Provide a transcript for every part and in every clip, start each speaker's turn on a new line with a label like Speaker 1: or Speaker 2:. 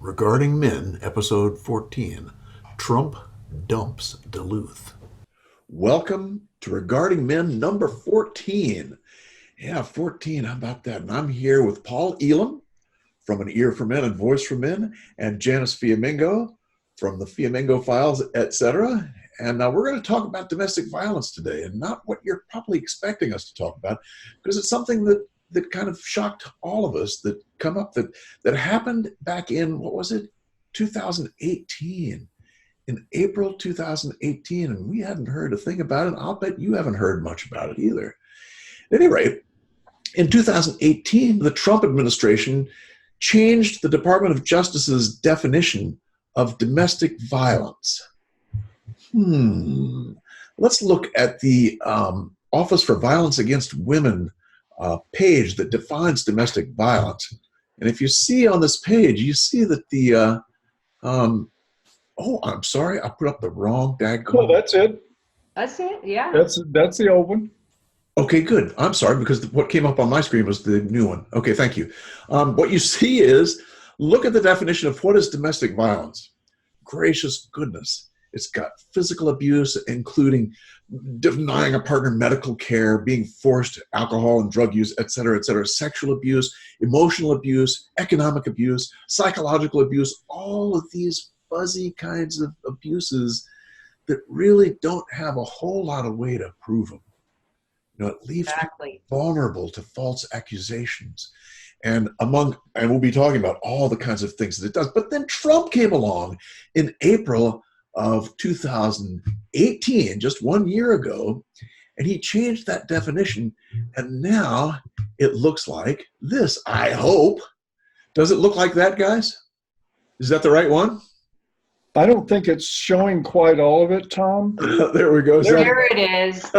Speaker 1: Regarding Men, Episode 14, Trump Dumps Duluth. Welcome to Regarding Men number 14. Yeah, 14, how about that? And I'm here with Paul Elam from An Ear for Men and Voice for Men, and Janice Fiamengo from the Fiamengo Files, etc. And we're going to talk about domestic violence today, and not what you're probably expecting us to talk about, because it's something that kind of shocked all of us that come up that happened back in, 2018, in April 2018, and we hadn't heard a thing about it. I'll bet you haven't heard much about it either. At any rate, in 2018, the Trump administration changed the Department of Justice's definition of domestic violence. Let's look at the Office for Violence Against Women page that defines domestic violence. And if you see on this page, you see that the, I'm sorry, I put up the wrong daggone.
Speaker 2: Oh, that's it.
Speaker 3: That's it, yeah.
Speaker 2: That's the old one.
Speaker 1: Okay, good. I'm sorry, because what came up on my screen was the new one. Okay, thank you. What you see is, look at the definition of what is domestic violence. Gracious goodness. It's got physical abuse, including denying a partner medical care, being forced alcohol and drug use, et cetera, sexual abuse, emotional abuse, economic abuse, psychological abuse, all of these fuzzy kinds of abuses that really don't have a whole lot of way to prove them. It leaves people vulnerable to false accusations. And we'll be talking about all the kinds of things that it does. But then Trump came along in April of 2018, just 1 year ago, and he changed that definition, and now it looks like this, I hope. Does it look like that, guys? Is that the right one?
Speaker 2: I don't think it's showing quite all of it, Tom.
Speaker 1: There we go.
Speaker 3: There it is.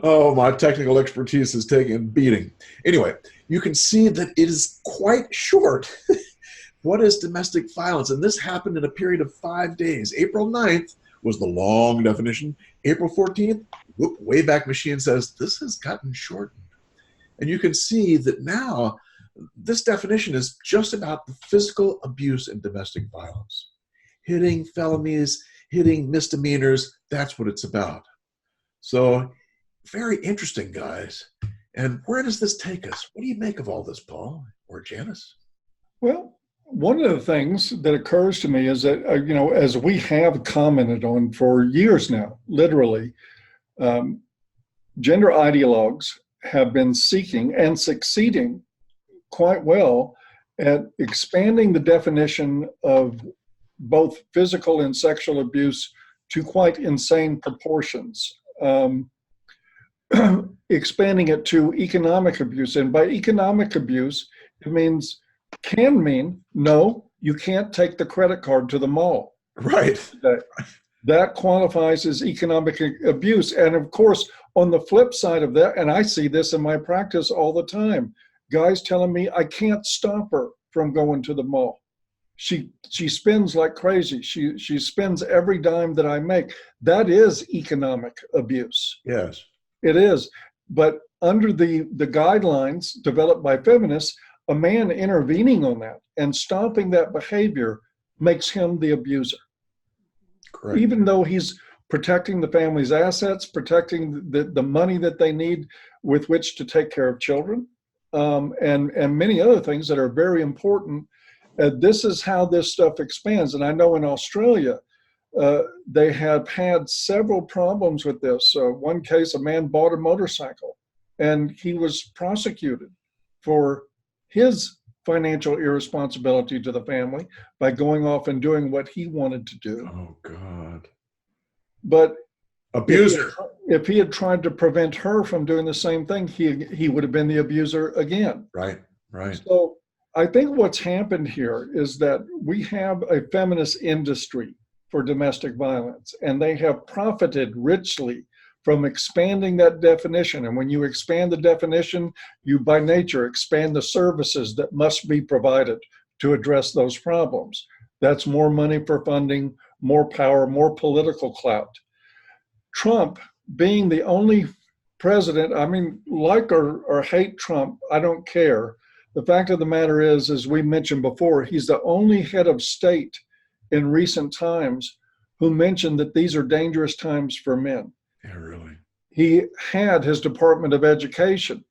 Speaker 1: Oh, my technical expertise is taking a beating. Anyway, you can see that it is quite short. What is domestic violence? And this happened in a period of 5 days. April 9th was the long definition. April 14th, Wayback Machine says this has gotten shortened. And you can see that now this definition is just about the physical abuse and domestic violence. Hitting, felonies, hitting, misdemeanors, that's what it's about. So very interesting, guys. And where does this take us? What do you make of all this, Paul or Janice?
Speaker 2: Well, one of the things that occurs to me is that, as we have commented on for years now, literally, gender ideologues have been seeking and succeeding quite well at expanding the definition of both physical and sexual abuse to quite insane proportions. Expanding it to economic abuse. And by economic abuse, it can mean, no, you can't take the credit card to the mall.
Speaker 1: Right.
Speaker 2: That qualifies as economic abuse. And of course, on the flip side of that, and I see this in my practice all the time, guys telling me I can't stop her from going to the mall. She spends like crazy. She spends every dime that I make. That is economic abuse.
Speaker 1: Yes.
Speaker 2: It is. But under the guidelines developed by feminists, a man intervening on that and stopping that behavior makes him the abuser.
Speaker 1: Correct.
Speaker 2: Even though he's protecting the family's assets, protecting the money that they need with which to take care of children, and many other things that are very important. This is how this stuff expands. And I know in Australia, they have had several problems with this. One case, a man bought a motorcycle and he was prosecuted for his financial irresponsibility to the family by going off and doing what he wanted to do.
Speaker 1: Oh, God.
Speaker 2: But
Speaker 1: abuser.
Speaker 2: If he had tried to prevent her from doing the same thing, he would have been the abuser again.
Speaker 1: Right.
Speaker 2: So I think what's happened here is that we have a feminist industry for domestic violence, and they have profited richly from expanding that definition. And when you expand the definition, you by nature expand the services that must be provided to address those problems. That's more money for funding, more power, more political clout. Trump, being the only president, like or hate Trump, I don't care, The fact of the matter is, as we mentioned before, he's the only head of state in recent times who mentioned that these are dangerous times for men.
Speaker 1: Yeah, really.
Speaker 2: He had his Department of Education,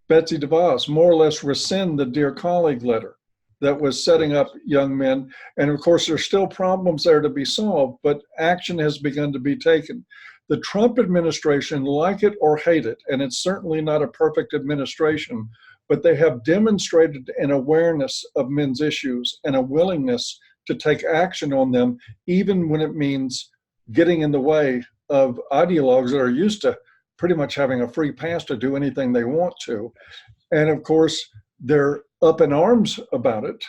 Speaker 2: Betsy DeVos, more or less rescind the Dear Colleague letter that was setting up young men. And of course, there's still problems there to be solved, but action has begun to be taken. The Trump administration, like it or hate it, and it's certainly not a perfect administration, but they have demonstrated an awareness of men's issues and a willingness to take action on them, even when it means getting in the way of ideologues that are used to pretty much having a free pass to do anything they want to. And of course, they're up in arms about it.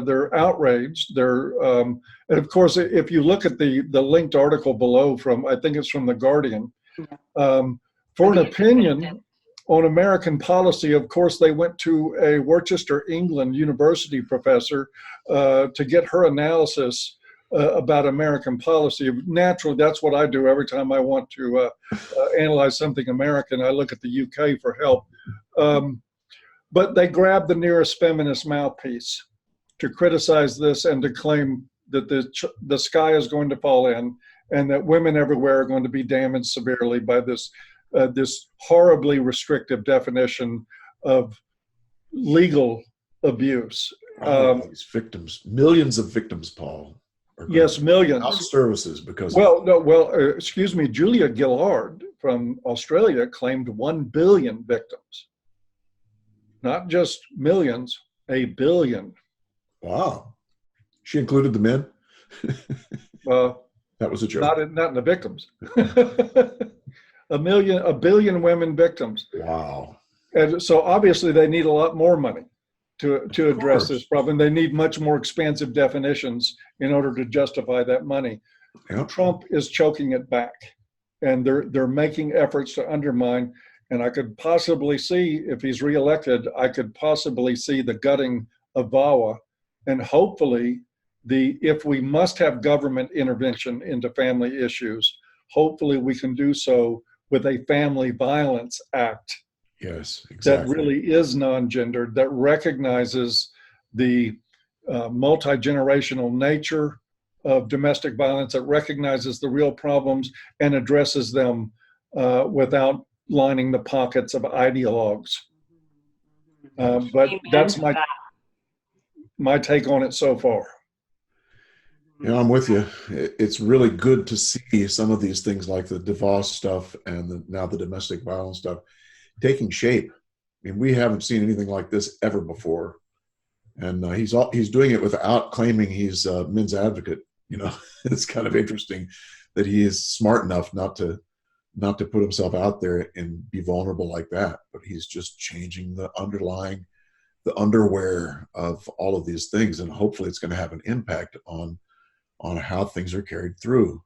Speaker 2: They're outraged. And of course, if you look at the linked article below from, I think it's from The Guardian, for an opinion on American policy, of course, they went to a Worcester, England University professor to get her analysis about American policy. Naturally, that's what I do every time I want to analyze something American. I look at the UK for help. But they grabbed the nearest feminist mouthpiece to criticize this and to claim that the sky is going to fall in and that women everywhere are going to be damaged severely by this horribly restrictive definition of legal abuse.
Speaker 1: These victims, millions of victims, Paul.
Speaker 2: Yes, millions.
Speaker 1: Out of services because
Speaker 2: excuse me, Julia Gillard from Australia claimed 1 billion victims. Not just millions, 1 billion.
Speaker 1: Wow. She included the men? That was a joke.
Speaker 2: Not in the victims. 1 billion women victims.
Speaker 1: Wow.
Speaker 2: And so obviously they need a lot more money to address this problem. They need much more expansive definitions in order to justify that money.
Speaker 1: Yep.
Speaker 2: Trump is choking it back, and they're making efforts to undermine. And I could possibly see, if he's reelected, I could possibly see the gutting of VAWA, and hopefully if we must have government intervention into family issues, hopefully we can do so with a Family Violence Act.
Speaker 1: Yes, exactly.
Speaker 2: That really is non-gendered, that recognizes the multi-generational nature of domestic violence, that recognizes the real problems and addresses them without lining the pockets of ideologues. But that's my take on it so far.
Speaker 1: Yeah, I'm with you. It's really good to see some of these things like the DeVos stuff and now the domestic violence stuff taking shape. I mean, we haven't seen anything like this ever before. And he's doing it without claiming he's a men's advocate. You know, it's kind of interesting that he is smart enough not to put himself out there and be vulnerable like that, but he's just changing the underwear of all of these things. And hopefully it's going to have an impact on how things are carried through,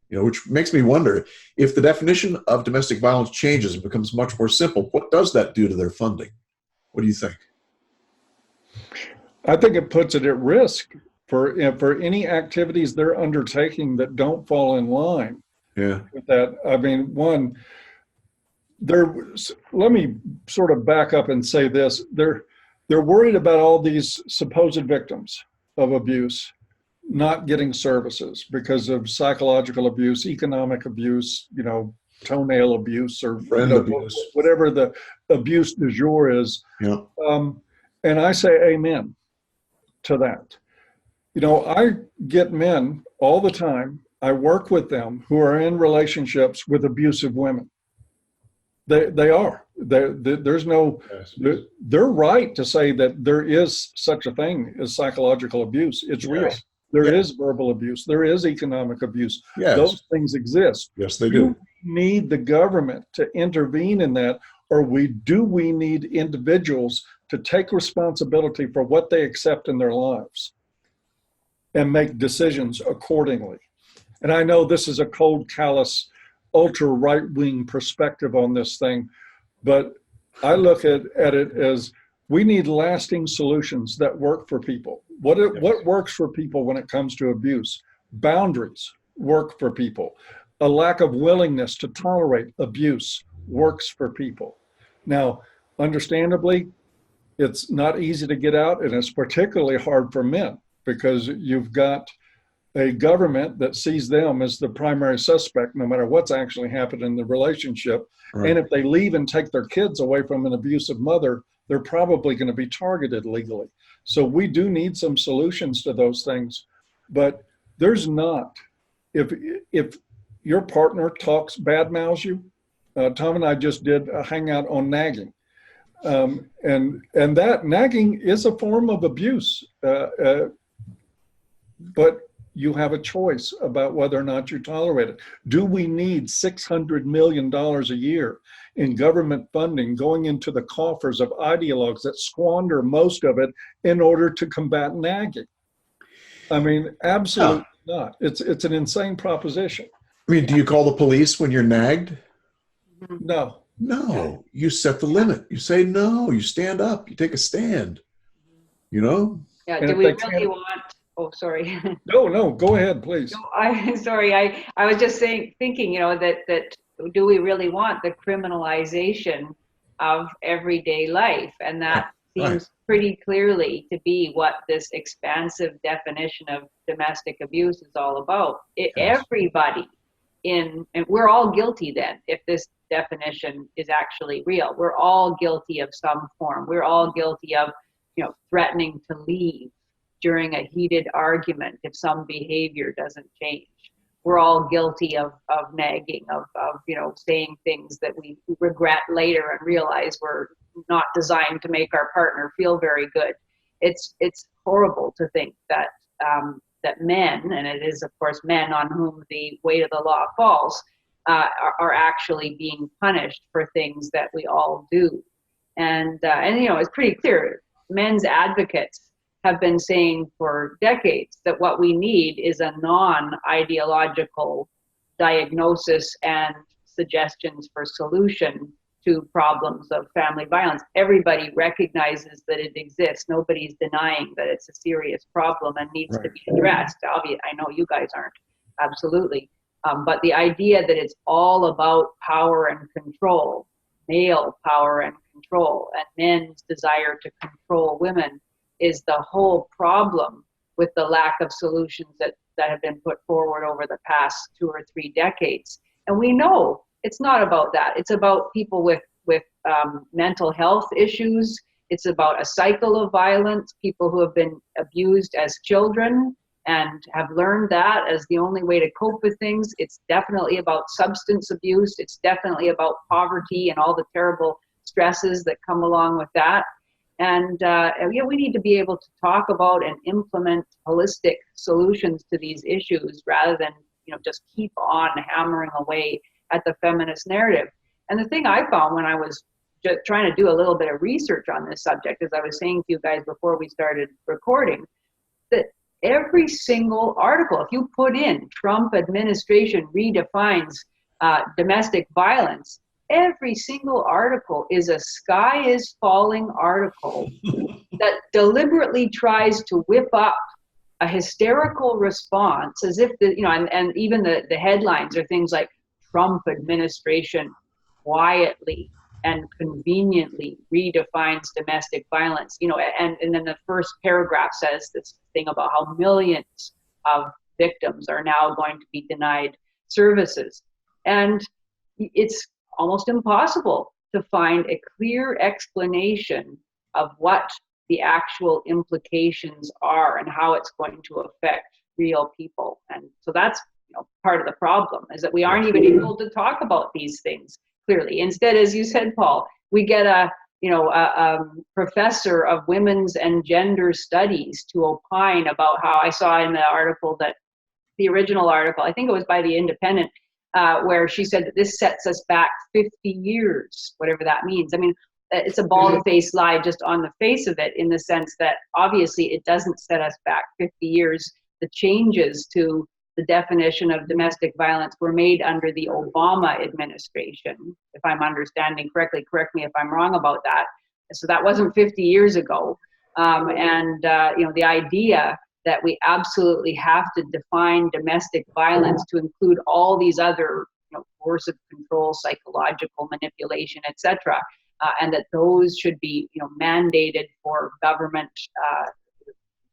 Speaker 1: you know, which makes me wonder if the definition of domestic violence changes and becomes much more simple, what does that do to their funding? What do you think?
Speaker 2: I think it puts it at risk for any activities they're undertaking that don't fall in line.
Speaker 1: Yeah.
Speaker 2: With that. I mean, let me sort of back up and say this. They're worried about all these supposed victims of abuse not getting services because of psychological abuse, economic abuse, you know, toenail abuse, or
Speaker 1: abuse,
Speaker 2: whatever the abuse du jour is.
Speaker 1: Yeah.
Speaker 2: And I say amen to that. You know, I get men all the time. I work with them who are in relationships with abusive women. They are. There's no. They're right to say that there is such a thing as psychological abuse. It's real. There is verbal abuse. There is economic abuse.
Speaker 1: Yes.
Speaker 2: Those things exist.
Speaker 1: Yes, they do.
Speaker 2: We need the government to intervene in that, or do we need individuals to take responsibility for what they accept in their lives and make decisions accordingly? And I know this is a cold, callous, ultra right-wing perspective on this thing, but I look at it as we need lasting solutions that work for people. What works for people when it comes to abuse? Boundaries work for people. A lack of willingness to tolerate abuse works for people. Now, understandably, It's not easy to get out, and it's particularly hard for men because you've got a government that sees them as the primary suspect no matter what's actually happened in the relationship.
Speaker 1: Right.
Speaker 2: And if they leave and take their kids away from an abusive mother, they're probably going to be targeted legally. So we do need some solutions to those things. But there's not, if your partner talks, badmouths you, Tom and I just did a hangout on nagging. And that nagging is a form of abuse, but you have a choice about whether or not you tolerate it. Do we need $600 million a year in government funding going into the coffers of ideologues that squander most of it in order to combat nagging? I mean, absolutely not. It's an insane proposition.
Speaker 1: I mean, do you call the police when you're nagged?
Speaker 2: No.
Speaker 1: No, you set the limit. You say no, you stand up, you take a stand, you know?
Speaker 3: Yeah,
Speaker 2: And
Speaker 3: do
Speaker 2: if
Speaker 3: we
Speaker 2: they
Speaker 3: really
Speaker 2: can't-
Speaker 3: want, oh, sorry.
Speaker 2: No, go ahead, please.
Speaker 3: No, sorry, I was just thinking, that do we really want the criminalization of everyday life? And that seems pretty clearly to be what this expansive definition of domestic abuse is all about. Everybody and we're all guilty then, if this definition is actually real. We're all guilty of some form. We're all guilty of, threatening to leave during a heated argument if some behavior doesn't change. We're all guilty of nagging, of saying things that we regret later and realize were not designed to make our partner feel very good. It's horrible to think that that men, and it is of course men on whom the weight of the law falls, are actually being punished for things that we all do. And it's pretty clear. Men's advocates have been saying for decades that what we need is a non-ideological diagnosis and suggestions for solution to problems of family violence. Everybody recognizes that it exists. Nobody's denying that it's a serious problem and needs to be addressed. Obviously, I know you guys aren't, absolutely. But the idea that it's all about power and control, male power and control, and men's desire to control women is the whole problem with the lack of solutions that have been put forward over the past 2 or 3 decades. And we know it's not about that. It's about people with mental health issues. It's about a cycle of violence, people who have been abused as children and have learned that as the only way to cope with things. It's definitely about substance abuse. It's definitely about poverty and all the terrible stresses that come along with that. And we need to be able to talk about and implement holistic solutions to these issues rather than just keep on hammering away at the feminist narrative. And the thing I found when I was just trying to do a little bit of research on this subject, as I was saying to you guys before we started recording, that every single article, if you put in Trump administration redefines domestic violence, every single article is a sky is falling article that deliberately tries to whip up a hysterical response as if and even the headlines are things like Trump administration quietly and conveniently redefines domestic violence, and then the first paragraph says this thing about how millions of victims are now going to be denied services. And it's almost impossible to find a clear explanation of what the actual implications are and how it's going to affect real people. And so that's part of the problem, is that we aren't even able to talk about these things clearly. Instead, as you said, Paul, we get a professor of women's and gender studies to opine about how, I saw in the article that the original article, I think it was by the Independent, where she said that this sets us back 50 years, whatever that means. I mean, it's a bald-faced lie just on the face of it, in the sense that obviously it doesn't set us back 50 years. The changes to the definition of domestic violence were made under the Obama administration, if I'm understanding correctly. Correct me if I'm wrong about that. So that wasn't 50 years ago. The idea that we absolutely have to define domestic violence to include all these other, coercive control, psychological manipulation, etc., and that those should be, mandated for government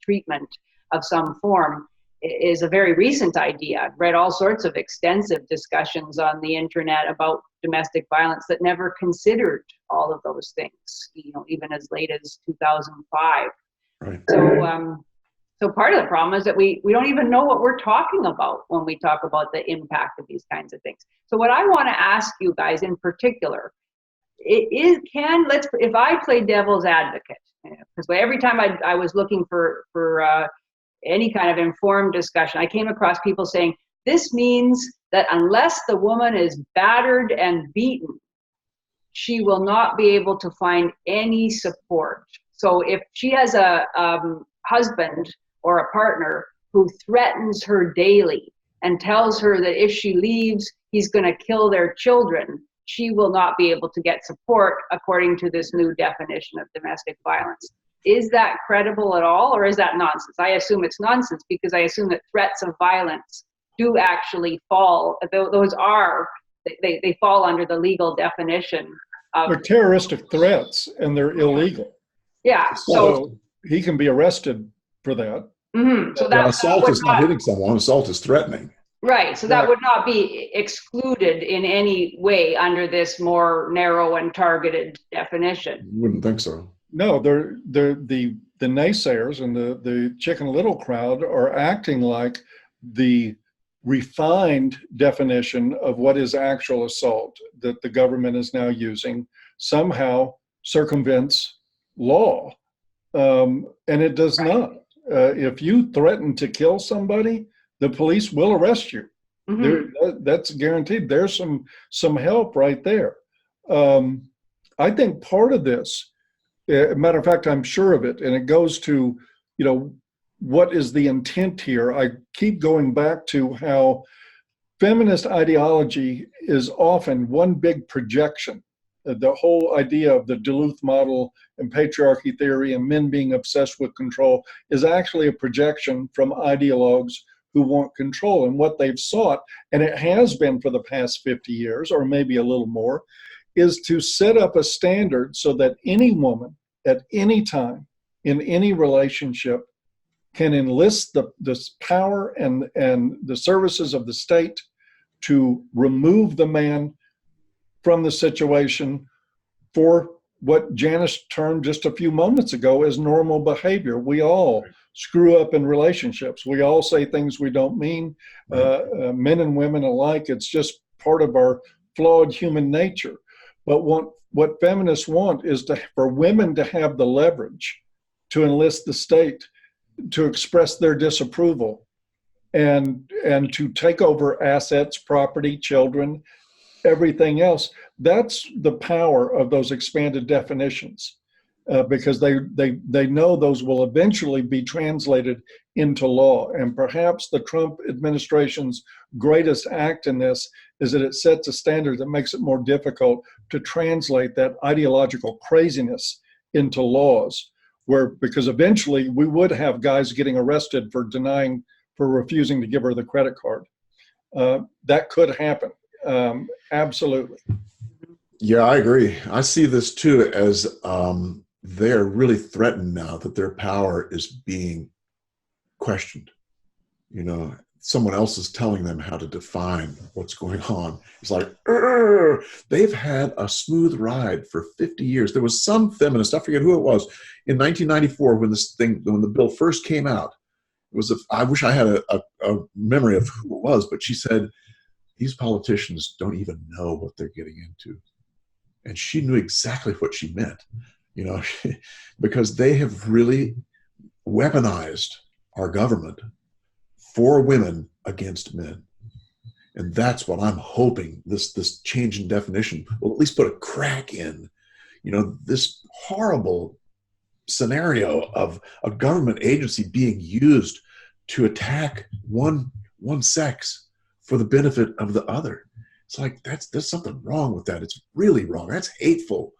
Speaker 3: treatment of some form, is a very recent idea. I've read all sorts of extensive discussions on the internet about domestic violence that never considered all of those things, even as late as 2005.
Speaker 1: Right.
Speaker 3: So part of the problem is that we don't even know what we're talking about when we talk about the impact of these kinds of things. So what I want to ask you guys in particular, if I play devil's advocate, because every time I was looking for any kind of informed discussion, I came across people saying, this means that unless the woman is battered and beaten, she will not be able to find any support. So if she has a husband or a partner who threatens her daily and tells her that if she leaves, he's going to kill their children, she will not be able to get support according to this new definition of domestic violence. Is that credible at all, or is that nonsense? I assume it's nonsense, because I assume that threats of violence do actually fall. Those they fall under the legal definition of.
Speaker 2: They're terroristic threats, and they're illegal.
Speaker 3: Yeah.
Speaker 2: So he can be arrested for that.
Speaker 3: Mm-hmm. So that
Speaker 1: assault is not hitting someone. Assault is threatening.
Speaker 3: Right. So that would not be excluded in any way under this more narrow and targeted definition.
Speaker 1: Wouldn't think so.
Speaker 2: No, the naysayers and the Chicken Little crowd are acting like the refined definition of what is actual assault that the government is now using somehow circumvents law. And it does not. If you threaten to kill somebody, the police will arrest you. Mm-hmm. That's guaranteed. There's some help right there. I think part of this, matter of fact, I'm sure of it, and it goes to, what is the intent here? I keep going back to how feminist ideology is often one big projection. The whole idea of the Duluth model and patriarchy theory and men being obsessed with control is actually a projection from ideologues who want control. And what they've sought, and it has been for the past 50 years, or maybe a little more, is to set up a standard so that any woman at any time in any relationship can enlist the power and the services of the state to remove the man from the situation for what Janice termed just a few moments ago as normal behavior. We all screw up in relationships. We all say things we don't mean, men and women alike. It's just part of our flawed human nature. But what feminists want is for women to have the leverage to enlist the state, to express their disapproval, and to take over assets, property, children, everything else. That's the power of those expanded definitions, because they know those will eventually be translated into law. And perhaps the Trump administration's greatest act in this is that it sets a standard that makes it more difficult to translate that ideological craziness into laws, because eventually we would have guys getting arrested for refusing to give her the credit card. That could happen. Absolutely.
Speaker 1: Yeah, I agree. I see this too as they're really threatened now that their power is being questioned. Someone else is telling them how to define what's going on. It's like, they've had a smooth ride for 50 years. There was some feminist, I forget who it was, in 1994 when the bill first came out. I wish I had a memory of who it was, but she said, these politicians don't even know what they're getting into. And she knew exactly what she meant, because they have really weaponized our government for women against men. And that's what I'm hoping this change in definition will at least put a crack in, this horrible scenario of a government agency being used to attack one sex for the benefit of the other. It's like, there's something wrong with that. It's really wrong. That's hateful,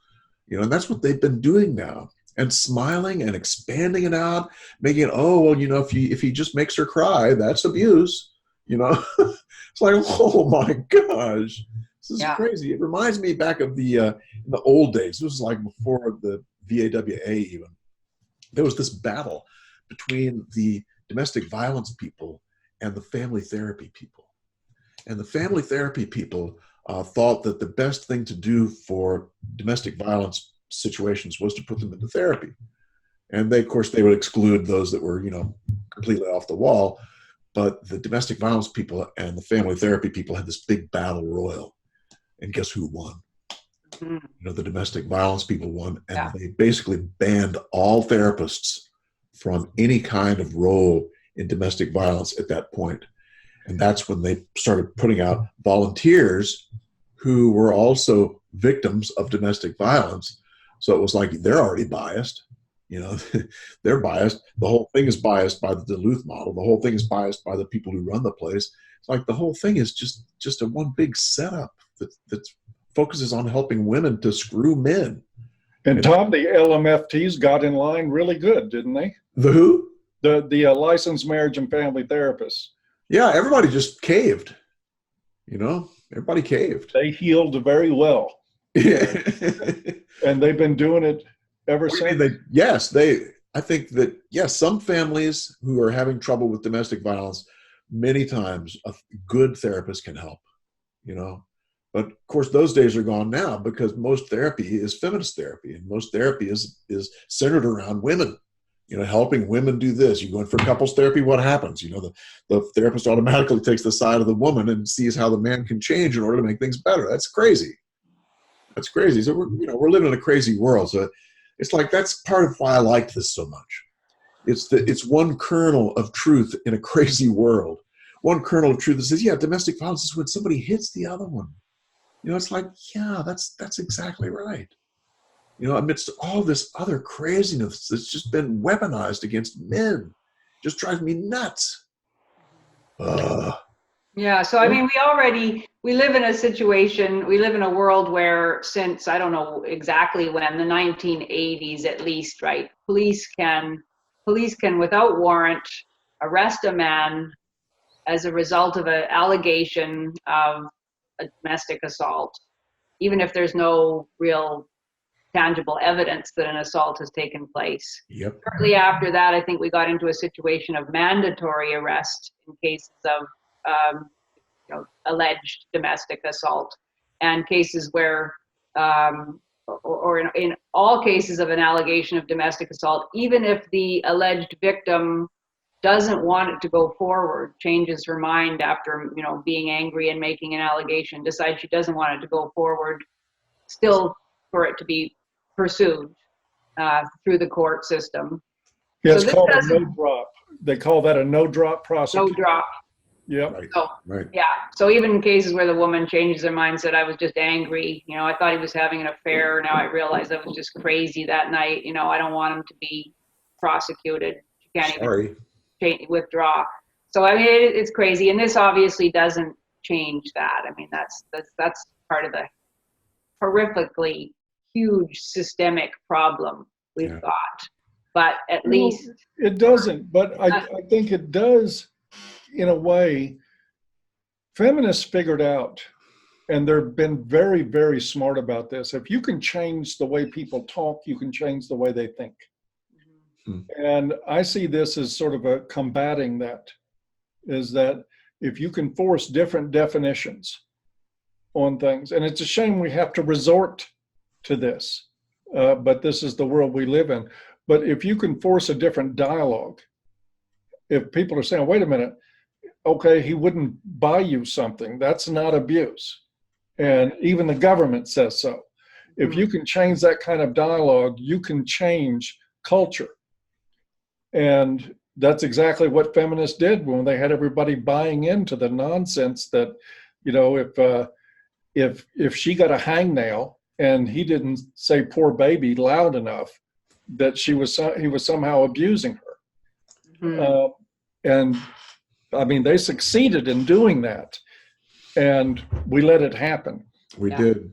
Speaker 1: and that's what they've been doing now. And smiling and expanding it out, making it, if he just makes her cry, that's abuse. It's like, oh my gosh. This is
Speaker 3: Yeah.
Speaker 1: crazy. It reminds me back of in the old days. This was like before the VAWA even. There was this battle between the domestic violence people and the family therapy people. And the family therapy people thought that the best thing to do for domestic violence situations was to put them into therapy. And they, of course, they would exclude those that were, completely off the wall. But the domestic violence people and the family therapy people had this big battle royal. And guess who won?
Speaker 3: Mm-hmm.
Speaker 1: The domestic violence people won. And
Speaker 3: Yeah.
Speaker 1: they basically banned all therapists from any kind of role in domestic violence at that point. And that's when they started putting out volunteers who were also victims of domestic violence. So it was like, they're already biased. They're biased. The whole thing is biased by the Duluth model. The whole thing is biased by the people who run the place. It's like the whole thing is just a one big setup that focuses on helping women to screw men.
Speaker 2: And Tom, the LMFTs got in line really good, didn't they?
Speaker 1: The who?
Speaker 2: The licensed marriage and family therapists.
Speaker 1: Yeah, everybody just caved. Everybody caved.
Speaker 2: They healed very well.
Speaker 1: Yeah.
Speaker 2: And they've been doing it ever since.
Speaker 1: I think that, some families who are having trouble with domestic violence, many times a good therapist can help, But of course, those days are gone now because most therapy is feminist therapy, and most therapy is centered around women, helping women do this. You go in for couples therapy, what happens? The therapist automatically takes the side of the woman and sees how the man can change in order to make things better. That's crazy. That's crazy. So we're living in a crazy world. So it's like, that's part of why I like this so much. It's one kernel of truth in a crazy world. One kernel of truth that says, domestic violence is when somebody hits the other one. It's like, that's exactly right. Amidst all this other craziness that's just been weaponized against men, just drives me nuts.
Speaker 3: Yeah, so I mean, we live in a situation, we live in a world where since, I don't know exactly when, the 1980s at least, right? Police can without warrant arrest a man as a result of an allegation of a domestic assault, even if there's no real tangible evidence that an assault has taken place.
Speaker 1: Yep.
Speaker 3: Shortly after that, I think we got into a situation of mandatory arrest in cases of alleged domestic assault, and cases where, or in all cases of an allegation of domestic assault, even if the alleged victim doesn't want it to go forward, changes her mind after being angry and making an allegation, decides she doesn't want it to go forward, still for it to be pursued through the court system.
Speaker 2: Yeah,
Speaker 3: So
Speaker 2: it's called a no drop. They call that a no drop prosecution.
Speaker 3: No drop.
Speaker 2: Yep.
Speaker 1: Right.
Speaker 3: So,
Speaker 1: Right.
Speaker 3: yeah. So even in cases where the woman changes her mind, said, I was just angry, I thought he was having an affair. Now I realize I was just crazy that night. I don't want him to be prosecuted. She can't
Speaker 1: Sorry.
Speaker 3: even withdraw. So I mean, it's crazy. And this obviously doesn't change that. I mean, that's part of the horrifically huge systemic problem we've got. But at least
Speaker 2: it doesn't. But I think it does. In a way, feminists figured out, and they've been very, very smart about this. If you can change the way people talk, you can change the way they think. Mm-hmm. And I see this as sort of a combating that, is that if you can force different definitions on things, and it's a shame we have to resort to this, but this is the world we live in. But if you can force a different dialogue, if people are saying, wait a minute, okay, he wouldn't buy you something, that's not abuse. And even the government says so. If you can change that kind of dialogue, you can change culture. And that's exactly what feminists did when they had everybody buying into the nonsense that, if she got a hangnail and he didn't say poor baby loud enough, that he was somehow abusing her. Mm-hmm. And I mean, they succeeded in doing that, and we let it happen.
Speaker 1: We did.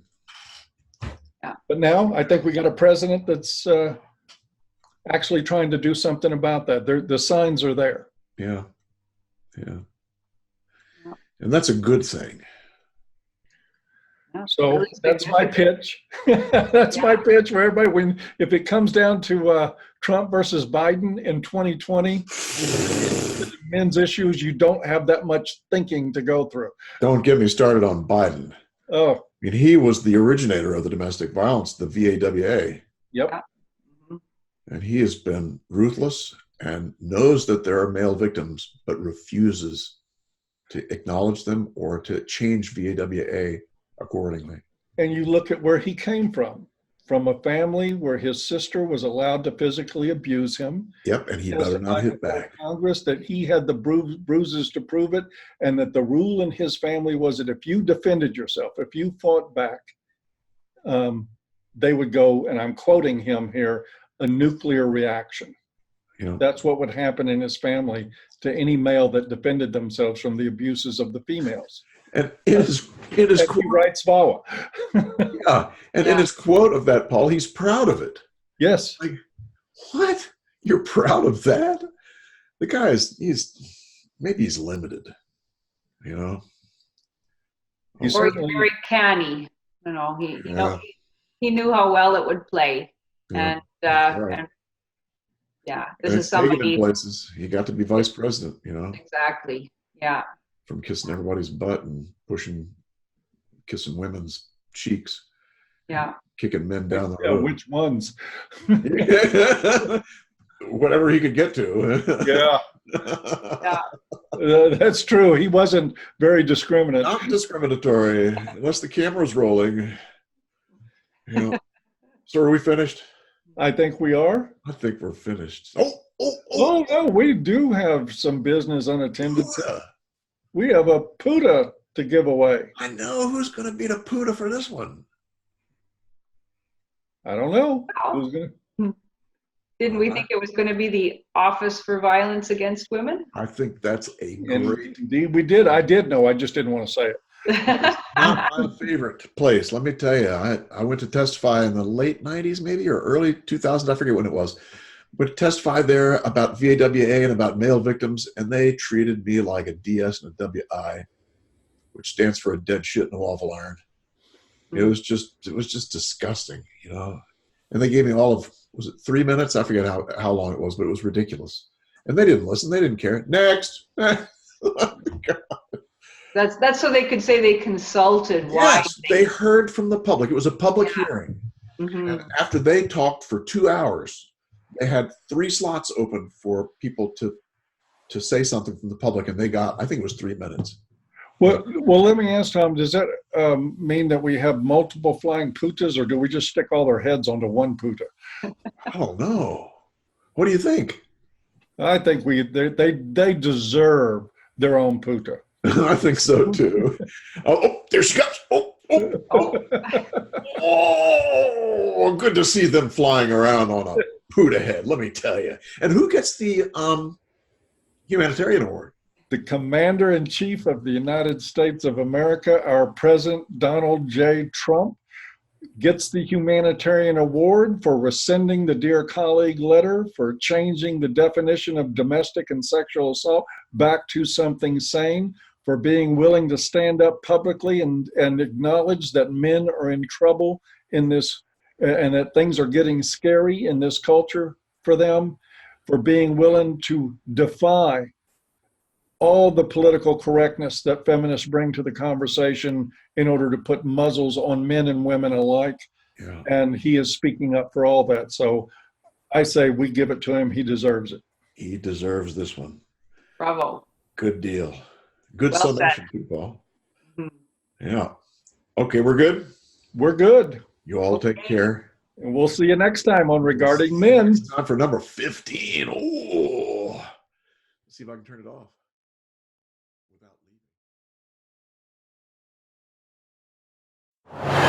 Speaker 3: Yeah.
Speaker 2: But now I think we got a president that's actually trying to do something about that. The signs are there.
Speaker 1: Yeah. Yeah. And that's a good thing.
Speaker 3: Yeah,
Speaker 2: So
Speaker 3: really
Speaker 2: that's my
Speaker 3: significant.
Speaker 2: pitch. That's my
Speaker 3: Yeah.
Speaker 2: pitch for everybody. When if it comes down to Trump versus Biden in 2020, the men's issues, you don't have that much thinking to go through.
Speaker 1: Don't get me started on Biden.
Speaker 2: Oh,
Speaker 1: I mean, he was the originator of the domestic violence, the VAWA,
Speaker 2: yep.
Speaker 3: Yeah. Mhm.
Speaker 1: and he has been ruthless and knows that there are male victims, but refuses to acknowledge them or to change VAWA accordingly.
Speaker 2: And you look at where he came from a family where his sister was allowed to physically abuse him.
Speaker 1: Yep, and he better not
Speaker 2: Testified
Speaker 1: hit
Speaker 2: before
Speaker 1: back.
Speaker 2: Congress that he had the bruises to prove it, and that the rule in his family was that if you defended yourself, if you fought back, they would go, and I'm quoting him here, a nuclear reaction.
Speaker 1: You know,
Speaker 2: That's what would happen in his family to any male that defended themselves from the abuses of the females.
Speaker 1: and in his
Speaker 2: And he
Speaker 1: quote,
Speaker 2: writes VAWA.
Speaker 1: yeah, and in
Speaker 3: Yeah.
Speaker 1: his quote of that, Paul, he's proud of it.
Speaker 2: Yes.
Speaker 1: Like, what? You're proud of that? The guy maybe he's limited, you know.
Speaker 2: He's
Speaker 3: Or he's
Speaker 2: certainly,
Speaker 3: very canny. You know,
Speaker 1: Yeah.
Speaker 3: he knew how well it would play.
Speaker 1: Yeah,
Speaker 3: And
Speaker 1: that's right.
Speaker 3: and yeah,
Speaker 1: And
Speaker 3: this
Speaker 1: it's
Speaker 3: is
Speaker 1: taken in
Speaker 3: somebody
Speaker 1: places. He got to be vice president, you know,
Speaker 3: exactly. Yeah.
Speaker 1: from kissing everybody's butt and kissing women's cheeks,
Speaker 3: Yeah.
Speaker 1: kicking men down the
Speaker 2: yeah,
Speaker 1: road.
Speaker 2: which ones?
Speaker 1: Whatever he could get to.
Speaker 2: Yeah,
Speaker 3: Yeah.
Speaker 2: that's true. He wasn't very discriminate.
Speaker 1: Not discriminatory, unless the camera's rolling. You know. So are we finished?
Speaker 2: I think we are.
Speaker 1: I think we're finished.
Speaker 2: Oh, no, we do have some business unattended to.
Speaker 1: Puda.
Speaker 2: We have a PUTA to give away.
Speaker 1: I know who's going to beat a Puda for this one.
Speaker 2: I don't know.
Speaker 3: Wow.
Speaker 2: Who's gonna?
Speaker 3: Didn't we think it was going to be the Office for Violence Against Women?
Speaker 1: I think that's a great,
Speaker 2: Indeed, we did. I did know. I just didn't want to say it.
Speaker 1: not my favorite place. Let me tell you, I went to testify in the late 90s, maybe, or early 2000s. I forget when it was. But testified there about VAWA and about male victims, and they treated me like a DS and a WI, which stands for a dead shit in a waffle iron. It was just disgusting, you know. And they gave me all of, was it 3 minutes? I forget how long it was, but it was ridiculous. And they didn't listen. They didn't care. Next.
Speaker 3: That's so they could say they consulted. Why?
Speaker 1: Yes, they heard from the public. It was a public hearing.
Speaker 3: Mhm.
Speaker 1: And after they talked for 2 hours, they had 3 slots open for people to say something from the public, and they got, I think it was 3 minutes.
Speaker 2: Well, let me ask Tom, does that mean that we have multiple flying putas, or do we just stick all their heads onto one puta?
Speaker 1: I don't know. What do you think?
Speaker 2: I think they deserve their own puta.
Speaker 1: I think so too. Oh, there she goes. Oh, good to see them flying around on a Puda head, let me tell you. And who gets the humanitarian award?
Speaker 2: The Commander-in-Chief of the United States of America, our President Donald J. Trump, gets the humanitarian award for rescinding the Dear Colleague letter, for changing the definition of domestic and sexual assault back to something sane, for being willing to stand up publicly and acknowledge that men are in trouble in this, and that things are getting scary in this culture for them, for being willing to defy all the political correctness that feminists bring to the conversation in order to put muzzles on men and women alike.
Speaker 1: Yeah.
Speaker 2: And he is speaking up for all that. So I say we give it to him. He deserves it.
Speaker 1: He deserves this one.
Speaker 3: Bravo.
Speaker 1: Good deal. Good
Speaker 3: Well
Speaker 1: summation, people.
Speaker 3: Mhm.
Speaker 1: Yeah. Okay, we're good.
Speaker 2: We're good.
Speaker 1: You all take care.
Speaker 2: And we'll see you next time on Regarding Men.
Speaker 1: It's time for number 15. Oh, let's see if I can turn it off without leaving.